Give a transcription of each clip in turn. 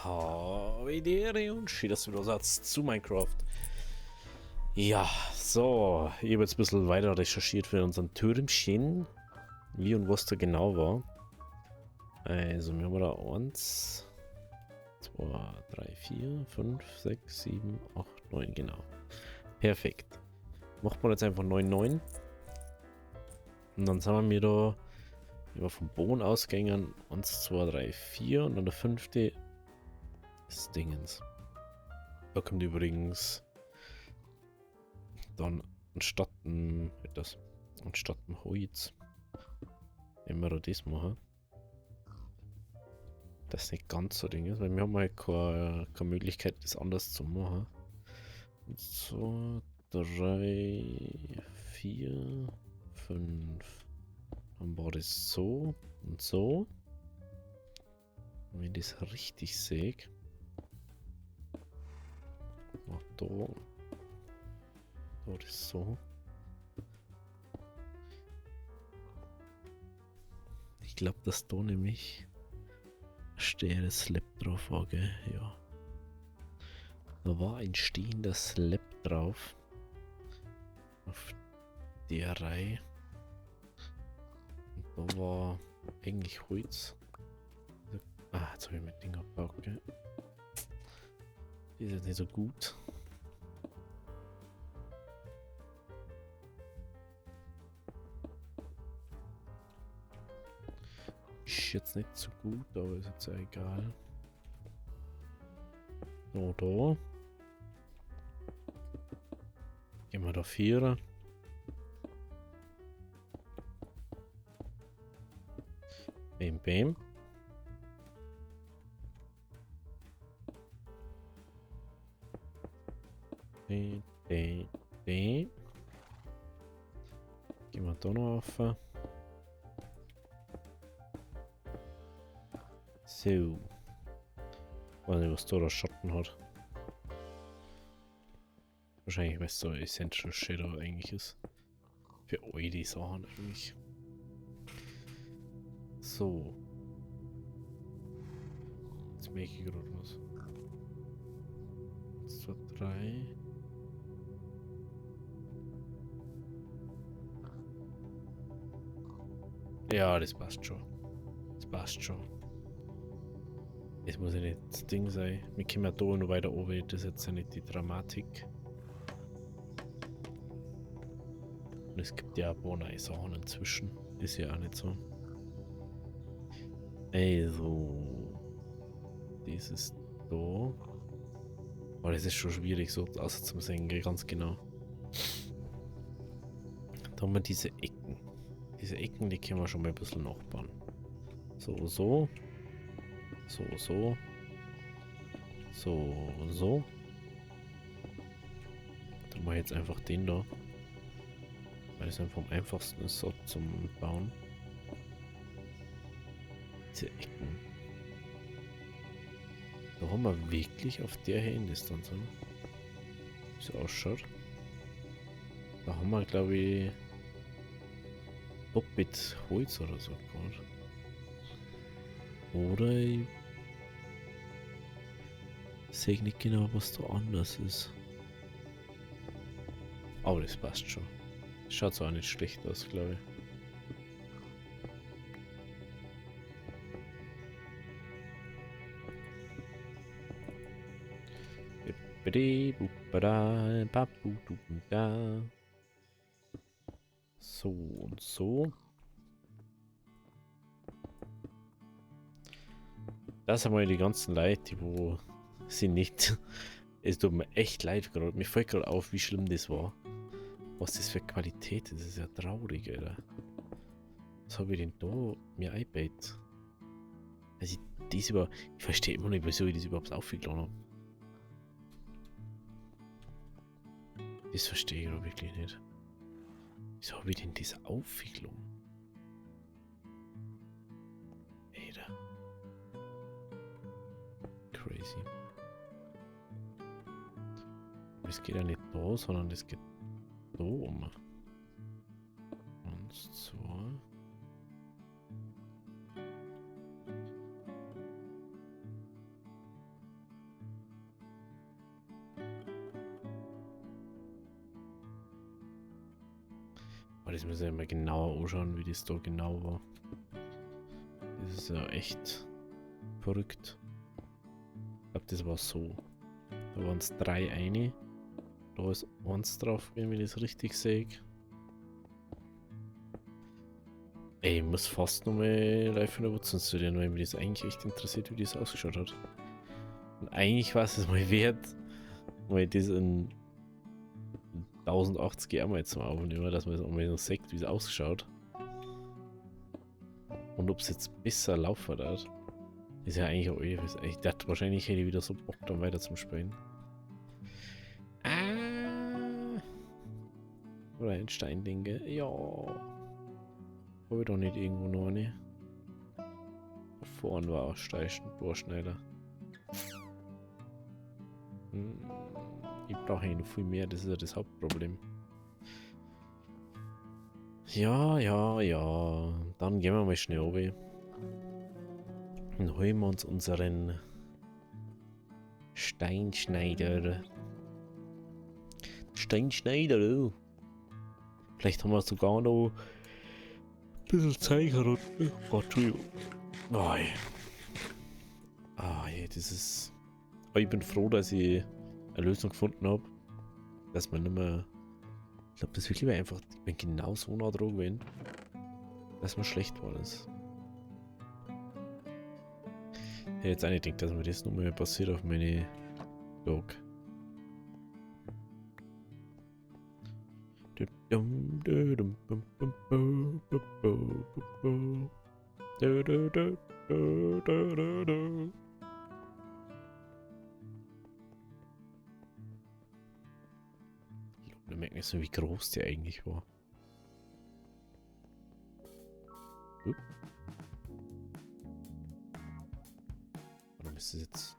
Havidere und schön, dass du wieder sagst zu Minecraft. Ja, so, ich habe jetzt ein bisschen weiter recherchiert für unseren Türmchen, wie und was da genau war. Also, wir haben da 1, 2, 3, 4, 5, 6, 7, 8, 9, genau. Perfekt. Macht man jetzt einfach 9, 9. Und dann sind wir da immer vom Boden ausgegangen. 1, 2, 3, 4 und dann der fünfte ist Dingens. Da kommt übrigens dann anstatt dem Holz, wenn wir da das machen, das nicht ganz so Ding ist, weil wir haben halt keine Möglichkeit, das anders zu machen. 1, 2, 3, 4, 5. Dann war das so und so. Und wenn ich das richtig sehe, noch da, das so. Ich glaube, dass da nämlich ein stehender Slab drauf war, gell? Ja. Da war ein stehender Slab drauf. Auf der Reihe. Und da war eigentlich Holz. Ah, jetzt habe ich mein Ding abgebaut, gell? Die ist jetzt nicht so gut. Ist jetzt nicht so gut, aber ist jetzt ja egal. So, da. Gehen wir da 4. Bam, bam. Gehen wir da noch auf. So. Ich weiß nicht, was da der Schatten hat. Wahrscheinlich, weil es so Essential Shadow eigentlich ist. Für euch die Sachen eigentlich. So. Jetzt merke ich gerade was. 1, 2, 3. Ja, das passt schon. Das passt schon. Es muss ja nicht das Ding sein. Wir können ja da noch weiter oben. Das ist jetzt ja nicht die Dramatik. Und es gibt ja ein paar neue Sachen inzwischen. Ist ja auch nicht so. Also. Das ist da. Aber das ist schon schwierig so auszusehen, ganz genau. Da haben wir diese Ecken. Diese Ecken, die können wir schon mal ein bisschen nachbauen. So, so. So, so. So, so. Dann mache ich jetzt einfach den da. Weil es einfach am einfachsten ist so zum Bauen. Diese Ecken. Da haben wir wirklich auf der Handdistanz, ne? Wie es ausschaut. Da haben wir, glaube ich, Bobbit Holz oder so gerade. Oder ich sehe nicht genau, was da anders ist. Aber das passt schon. Schaut so auch nicht schlecht aus, glaube ich. So und so. Das sind mal die ganzen Leute, wo sie nicht. Es tut mir echt leid gerade. Mir fällt gerade auf, wie schlimm das war. Was das für Qualität ist. Das ist ja traurig, Alter. Was habe ich denn da mir eingebeitet? Also ich verstehe immer nicht, wieso ich das überhaupt aufgeladen habe. Das verstehe ich aber wirklich nicht. Wieso habe ich denn diese Aufwicklung? Alter. Crazy. Das geht ja nicht da, sondern das geht da um. 1, 2. Aber das müssen wir mal genauer anschauen, wie das da genau war. Das ist ja echt verrückt. Ich glaube, das war so. Da waren es 3 eine. Da ist 1 drauf, wenn ich das richtig sehe. Ey, ich muss fast nochmal live in der Wurzeln studieren, weil mich das eigentlich echt interessiert, wie das ausgeschaut hat. Und eigentlich war es mal wert, weil ich das in 1080 einmal jetzt mal aufnehmen, dass man das einmal noch sieht, wie es ausschaut. Und ob es jetzt besser laufen hat, ist ja eigentlich auch alles. Ich dachte, wahrscheinlich hätte ich wieder so Bock, dann weiter zum Spielen. Oder ein Steindinge. Ja. Habe ich doch nicht irgendwo noch eine. Da vorne war auch Bohrschneider. Ich brauche noch viel mehr, das ist ja das Hauptproblem. Ja, ja, ja. Dann gehen wir mal schnell runter. Und holen wir uns unseren Steinschneider. Steinschneider, oh. Vielleicht haben wir sogar noch ein bisschen Zeiger und. Oh Gott, Entschuldigung. Oh, ja. Ah, ja, das ist. Aber ich bin froh, dass ich eine Lösung gefunden habe. Dass man nicht mehr. Ich glaube, das wirklich einfach. Ich bin genau so nah dran gewesen, dass man schlecht war. Das. Ich hätte jetzt auch nicht gedacht, dass mir das nochmal passiert auf meine Dog. Ich merke nicht so, wie groß der eigentlich war. Warum ist das jetzt?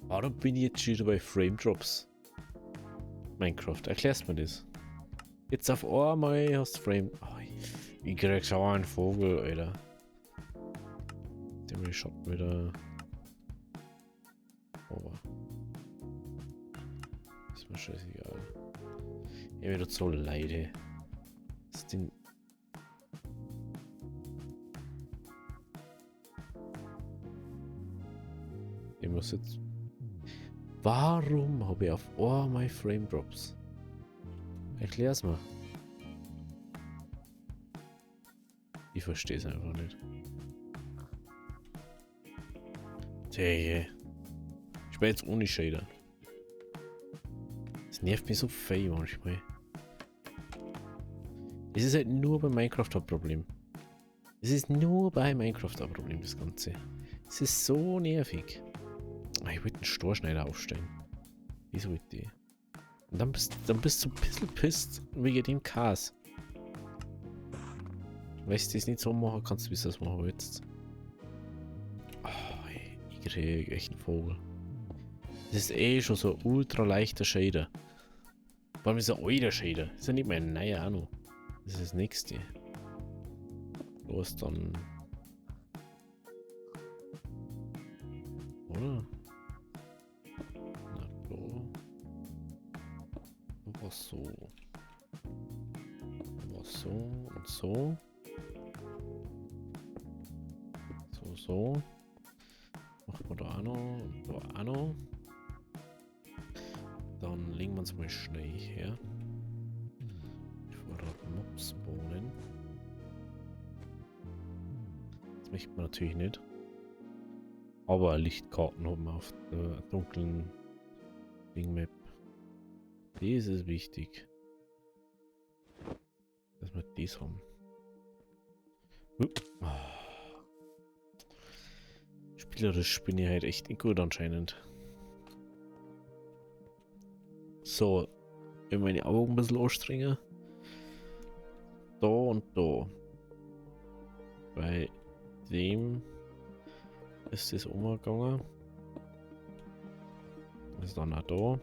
Warum bin ich jetzt schon wieder bei Frame Drops? Minecraft, erklärst mir das? Jetzt auf einmal hast du Frame. Oh, ich krieg schon einen Vogel, Alter. Der will Schatten wieder. Oh. Ist mir scheißegal. Ich bin so leide. Das Ding. Ich muss jetzt. Warum habe ich auf einmal Frame Drops? Erklär's mal. Ich verstehe es einfach nicht. Tja. Ich spiele jetzt ohne Shader. Das nervt mich so fei manchmal. Es ist halt nur bei Minecraft ein Problem. Es ist nur bei Minecraft ein Problem, das Ganze. Es ist so nervig. Ich wollte einen Storschneider aufstellen. Wieso wollte ich? Und dann bist du ein bisschen pisst wegen dem Chaos. Wenn du das nicht so machen kannst, wie du das machen willst. Oh, ich kriege echt einen Vogel. Das ist eh schon so ein ultra leichter Shader. Vor allem ist ein alter Shader. Das ist ja nicht mehr ein neuer Ahnung. Das ist das nächste. Los dann. Oder? Na, da. Da war so. Da war so und so. So. Machen wir da auch noch und da auch noch. Dann legen wir uns mal schnell her. Vorrat Mobsbohnen. Das möchte man natürlich nicht. Aber Lichtkarten haben wir auf der dunklen Ding-Map. Das ist wichtig. Dass wir das haben. Spielerisch bin ich halt echt nicht gut anscheinend. So, wenn meine Augen ein bisschen anstrengen. Da und da. Bei dem ist das umgegangen. Ist dann auch da.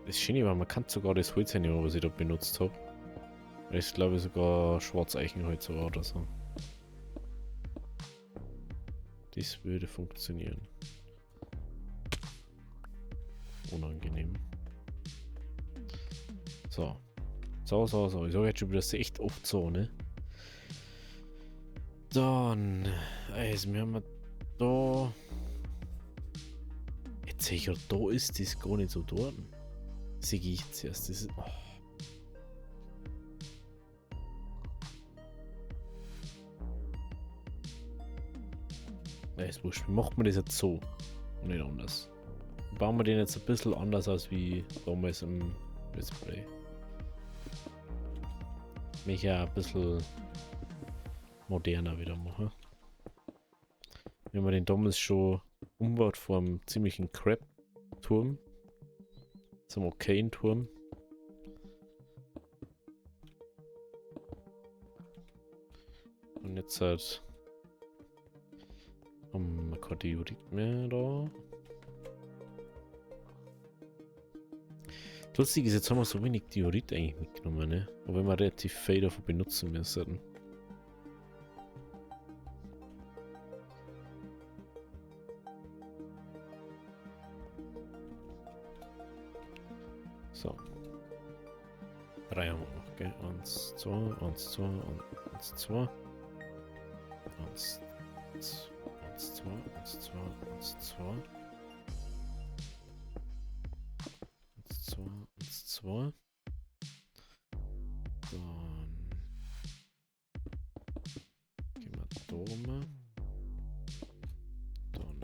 Das Schöne war, man kann sogar das Holz nehmen, was ich da benutzt habe. Das ist, glaube ich, sogar Schwarzeichenholz oder so. Das würde funktionieren. unangenehm. So. So. Ich sage jetzt schon wieder, das ist echt oft so, ne? Dann. Also, wir haben da. Jetzt sehe ich ja, da ist das gar nicht so dort. Sehe ich jetzt erst. Das ist. Oh. Ja, ist wurscht. Wie macht man das jetzt so? Und nicht anders. Bauen wir den jetzt ein bisschen anders aus wie damals im Display. Mich ja ein bisschen moderner wieder machen. Wenn man den damals schon umbaut vor einem ziemlichen Crap-Turm. Zum okayen Turm. Und jetzt halt haben wir keine Diorit mehr da. Lustig ist, jetzt haben wir so wenig Diorit eigentlich mitgenommen, ne? Aber wenn wir relativ viel davon benutzen müssen. So. 3 haben wir noch, gell? 1, 2, 1, 2 und 1, 2. 1, 2, 1, 2, 1, 2. 1, 2, 1, 2. Dann gehen wir da rum. Dann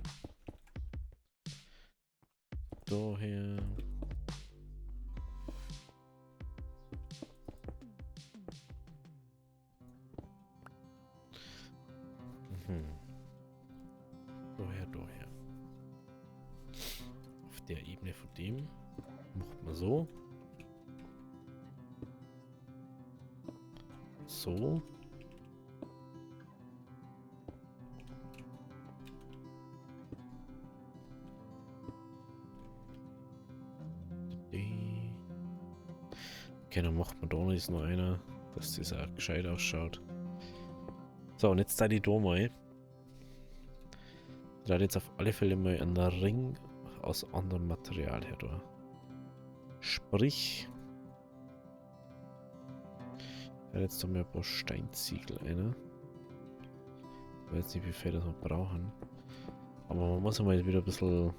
daher. Daher. Auf der Ebene von dem macht man so. So. Okay, dann macht man da noch ist noch einer, dass das auch gescheit ausschaut. So, und jetzt da die da mal. Da hat jetzt auf alle Fälle mal einen Ring aus anderem Material her da. Sprich, da hat jetzt da mal ein paar Steinziegel einer. Ich weiß nicht, wie viel das wir brauchen. Aber man muss mal wieder ein bisschen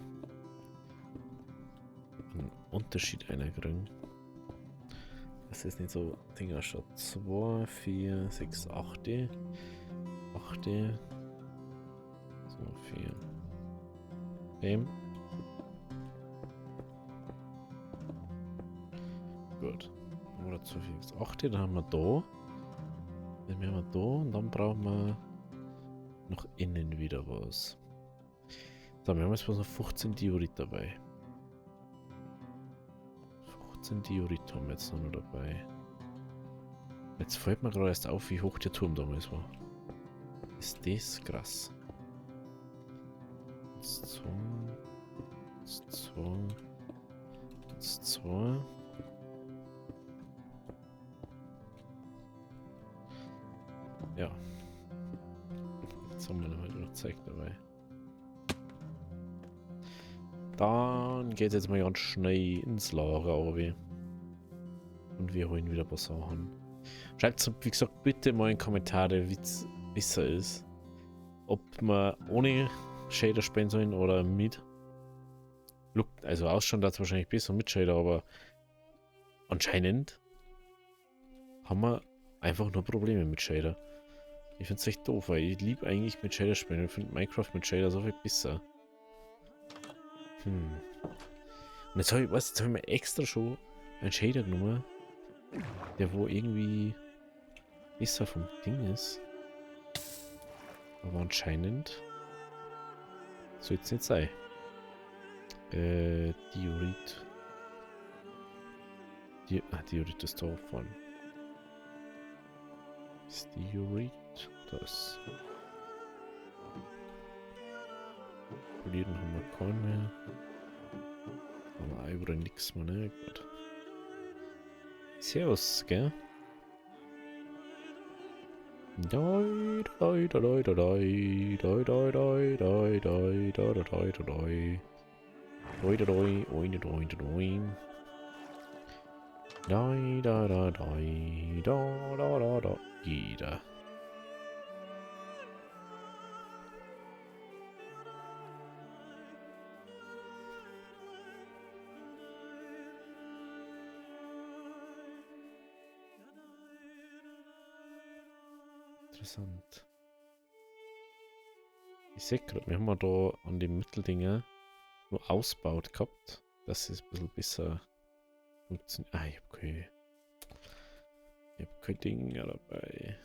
einen Unterschied einkriegen. Das ist nicht so Ding ausschaut. 2, 4, 6, 8. 8. So, 4. Dem. Gut. Oder 2, 4, 6, 8. Dann haben wir da. Dann haben wir da und dann brauchen wir noch innen wieder was. So, wir haben jetzt bloß noch 15 Diorit dabei. 15 Diorit haben wir jetzt noch dabei. Jetzt fällt mir gerade erst auf, wie hoch der Turm damals war. Ist das krass. 1, 2, 1, 2, 1, 2. Ja. Jetzt haben wir noch Zeug dabei. Dann geht es jetzt mal ganz schnell ins Lager, Obi. Und wir holen wieder ein paar Sachen. Schreibt, wie gesagt, bitte mal in die Kommentare, wie es besser ist. Ob wir ohne Shader spielen sollen oder mit. Also ausschauen das wahrscheinlich besser mit Shader, aber anscheinend haben wir einfach nur Probleme mit Shader. Ich finde es echt doof, weil ich liebe eigentlich mit Shader spielen. Ich finde Minecraft mit Shader so viel besser. Und jetzt habe ich mir extra schon einen Shader genommen, der wo irgendwie besser vom Ding ist. Aber anscheinend soll es nicht sein. Diorit. Diorit ist da vorne. Ist Diorit das? Polieren haben wir keinen mehr. Aber überall nichts mehr, ne? Gut. Servus, gell? Doi, doi, doi, doi, doi, doi, doi, doi, doi, doi, doi, doi, doi. Doi, doi, doi, doi, doi, doi. Doi, da, da, doi, da, da, da, da. Jeder. Interessant. Ich sehe gerade, wir haben ja da an den Mitteldinger nur ausgebaut gehabt, dass es ein bisschen besser funktioniert. Ah, ich hab kein Ding dabei.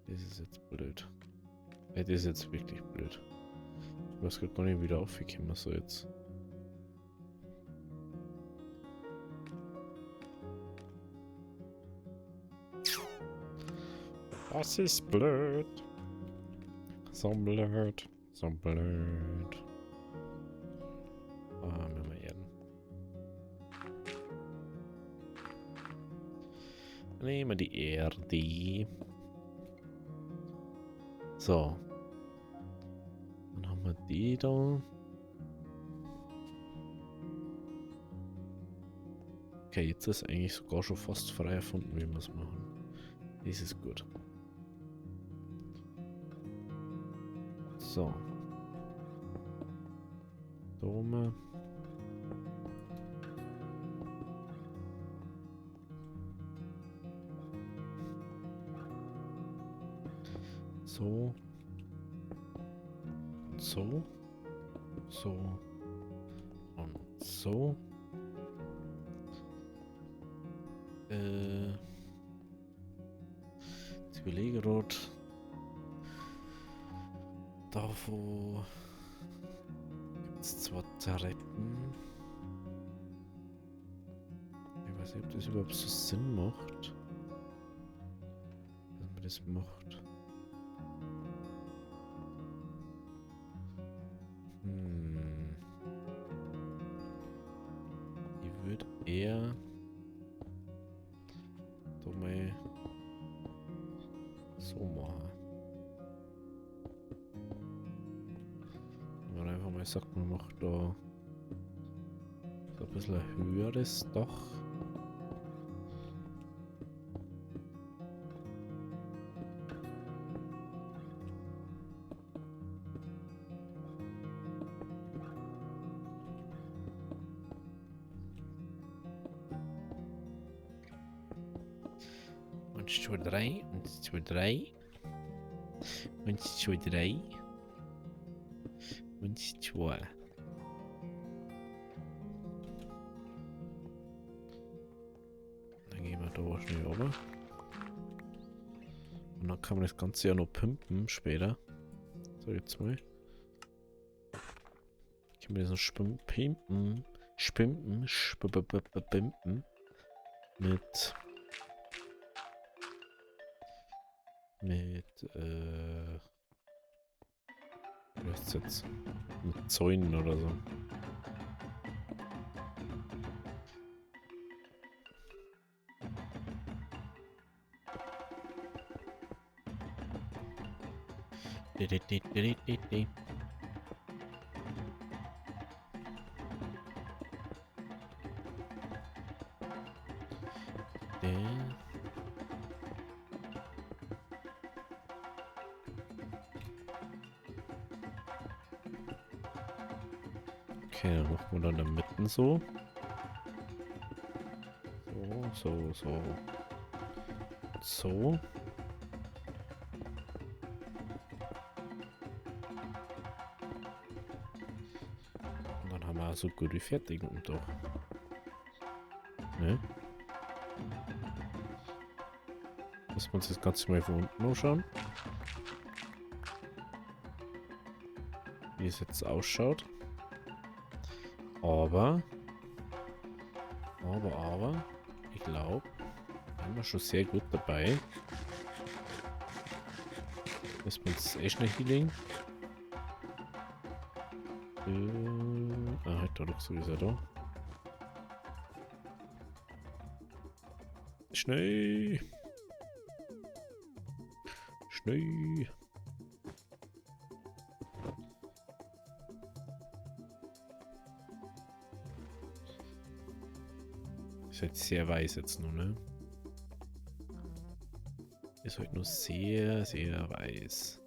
Das ist jetzt blöd. Das ist jetzt wirklich blöd. Ich weiß gerade gar nicht, wie wieder aufgekommen so jetzt. Das ist blöd. So blöd. So blöd. Ah, müssen wir erden. Nehmen wir die Erde. So. Dann haben wir die da. Okay, jetzt ist eigentlich sogar schon fast frei erfunden, wie wir es machen. Das ist gut. So. Dome. So. So. So. Und so. Jetzt überlege gerade. Da wo gibt es zwei Treppen. Ich weiß nicht, ob das überhaupt so Sinn macht. Dass man das macht. Ich würde eher da mal so machen. Wenn man einfach mal sagt, man macht da so ein bisschen ein höheres Dach. Und 2, 3, und 2, 3. Und 2, 3. Und 2. Dann gehen wir da schnell runter. Und dann kann man das Ganze ja noch pimpen später. So, jetzt mal. Kann man das noch pimpen. Spimpen. Pimpen. Mit, wie heißt es jetzt? Mit Zäunen oder so. Okay, dann machen wir dann da mitten so. So. So. Und dann haben wir so gut wie fertig und doch. Ne? Müssen wir uns das Ganze mal von unten anschauen. Wie es jetzt ausschaut. Aber, ich glaube, da sind wir schon sehr gut dabei. Müssen wir uns echt schnell hinlegen. Halt da doch sowieso da. Schnell! Schnell! Ist halt sehr weiß jetzt nur, ne? Ist halt nur sehr, sehr weiß.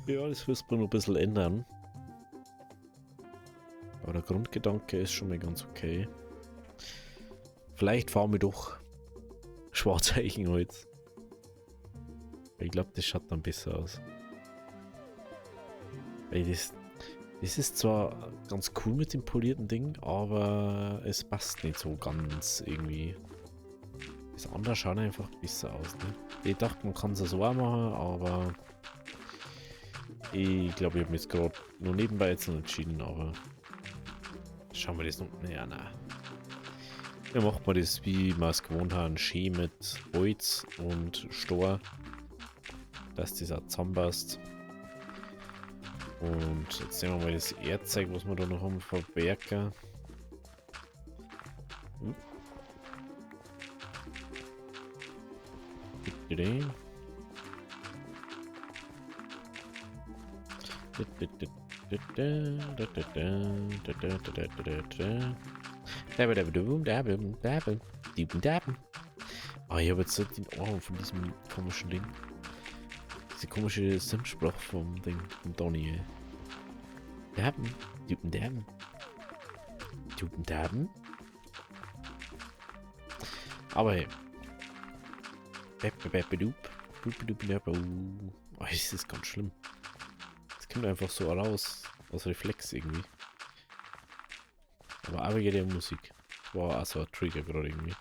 Ja, das müsste man noch ein bisschen ändern. Aber der Grundgedanke ist schon mal ganz okay. Vielleicht fahren wir doch Schwarzeichenholz. Ich glaube, das schaut dann besser aus. Weil das ist zwar ganz cool mit dem polierten Ding, aber es passt nicht so ganz irgendwie. Das andere schaut einfach besser aus. Ne? Ich dachte, man kann es so auch machen, aber ich glaube, ich habe mich jetzt gerade nur nebenbei jetzt noch entschieden, aber schauen wir das noch. Ja, nein. Ja, macht man das, wie wir es gewohnt haben, schön mit Holz und Stor, dass das auch zusammenpasst. Und jetzt nehmen wir mal das Erdzeug, was wir da noch haben, verwerken. Ah, ich habe jetzt so den Ohren von diesem komischen Ding. Diese komische Sim-Sprache vom Ding, vom Donny, ey. Dupen. Aber hey. Oh, das ist ganz schlimm. Das kommt einfach so raus. Aus Reflex irgendwie. Aber wegen der Musik. War auch so ein Trigger gerade irgendwie.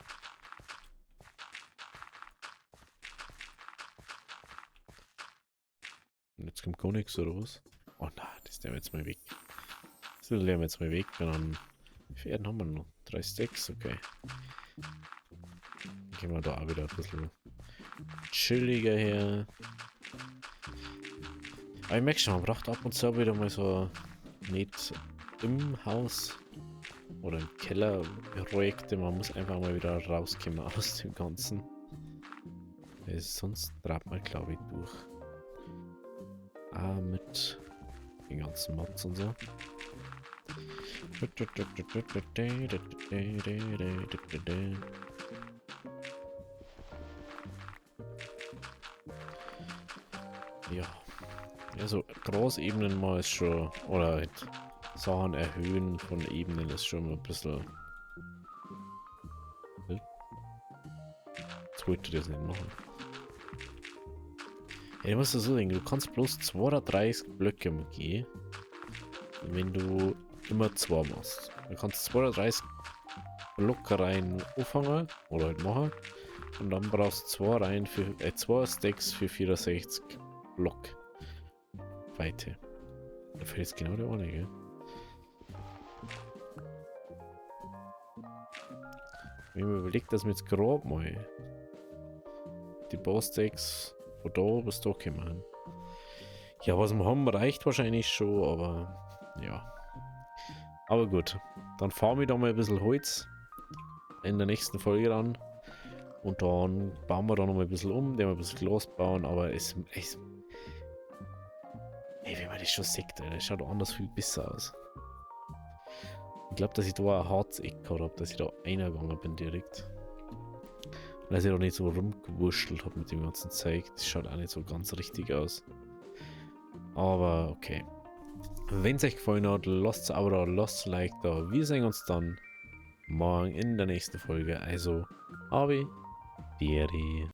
Und jetzt kommt gar nichts oder was? Oh nein, das nehmen wir jetzt mal weg. Das nehmen wir jetzt mal weg. Und dann. Wie viele Erden haben wir noch? 3 Stacks, okay. Dann gehen wir da auch wieder ein bisschen chilliger her. Aber ich merke schon, man braucht ab und zu wieder mal so nicht im Haus oder im Keller Projekte. Man muss einfach mal wieder rauskommen aus dem Ganzen. Weil sonst treibt man, glaube ich, durch. Ah, mit den ganzen Mods und so. Ja. Also Großebenen mal ist schon, oder halt Sachen erhöhen von Ebenen ist schon ein bisschen. Jetzt wollte ich das nicht machen. Ja, ich muss das so denken, du kannst bloß 230 Blöcke gehen, wenn du immer 2 machst. Du kannst 230 Blöcke rein auffangen oder halt machen und dann brauchst du 2 Reihen für 2 Stacks für 64 Block Weite. Da fällt jetzt genau der eine, gell? Wenn man überlegt, dass wir jetzt grob mal die Baustacks von da bis da kommen. Ja, was wir haben, reicht wahrscheinlich schon, aber ja. Aber gut, dann fahren wir da mal ein bisschen Holz in der nächsten Folge ran. Und dann bauen wir da noch mal ein bisschen um, den wir ein bisschen Glas bauen, aber ey, wenn man das schon sieht, das schaut anders viel besser aus. Ich glaube, dass ich da ein Harzeck gehabt habe, dass ich da eingegangen bin direkt. Und dass ich da nicht so rumgewurschtelt habe mit dem ganzen Zeug. Das schaut auch nicht so ganz richtig aus. Aber okay. Wenn es euch gefallen hat, lasst ein Abo da, lasst ein Like da. Wir sehen uns dann morgen in der nächsten Folge. Also, Abi, Dieri.